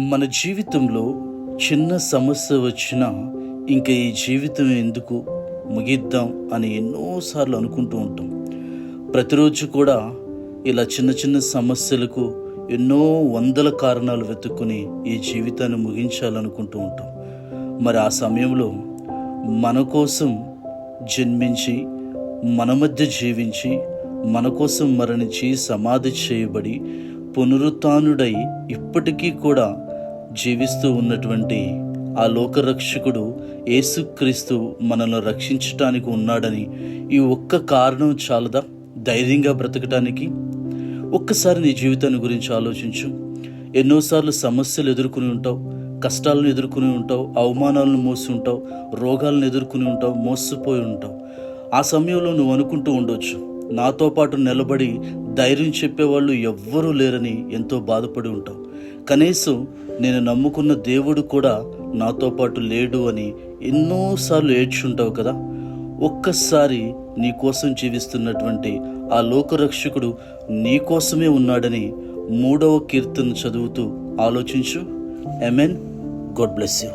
మన జీవితంలో చిన్న సమస్య వచ్చినా ఇంకా ఈ జీవితం ఎందుకు ముగిద్దాం అని ఎన్నోసార్లు అనుకుంటూ ఉంటాం. ప్రతిరోజు కూడా ఇలా చిన్న చిన్న సమస్యలకు ఎన్నో వందల కారణాలు వెతుక్కుని ఈ జీవితాన్ని ముగించాలనుకుంటూ ఉంటాం. మరి ఆ సమయంలో మన కోసం జన్మించి, మన మధ్య జీవించి, మన కోసం మరణించి, సమాధి చేయబడి, పునరుత్థానుడై ఇప్పటికీ కూడా జీవిస్తూ ఉన్నటువంటి ఆ లోకరక్షకుడు యేసుక్రీస్తు మనల్ని రక్షించటానికి ఉన్నాడని ఈ ఒక్క కారణం చాలదా ధైర్యంగా బ్రతకటానికి? ఒక్కసారి నీ జీవితాన్ని గురించి ఆలోచించు. ఎన్నోసార్లు సమస్యలు ఎదుర్కొని ఉంటావు, కష్టాలను ఎదుర్కొని ఉంటావు, అవమానాలను మోసి ఉంటావు, రోగాలను ఎదుర్కొని ఉంటావు, మోసపోయి ఉంటావు. ఆ సమయంలో నువ్వు అనుకుంటూ ఉండొచ్చు, నాతో పాటు నిలబడి ధైర్యం చెప్పేవాళ్ళు ఎవ్వరూ లేరని ఎంతో బాధపడి ఉంటావు. కనీసం నేను నమ్ముకున్న దేవుడు కూడా నాతో పాటు లేడు అని ఎన్నోసార్లు ఏడ్చుంటావు కదా. ఒక్కసారి నీ కోసం జీవిస్తున్నటువంటి ఆ లోకరక్షకుడు నీ కోసమే ఉన్నాడని 3వ కీర్తన చదువుతూ ఆలోచించు. ఆమేన్. God bless you.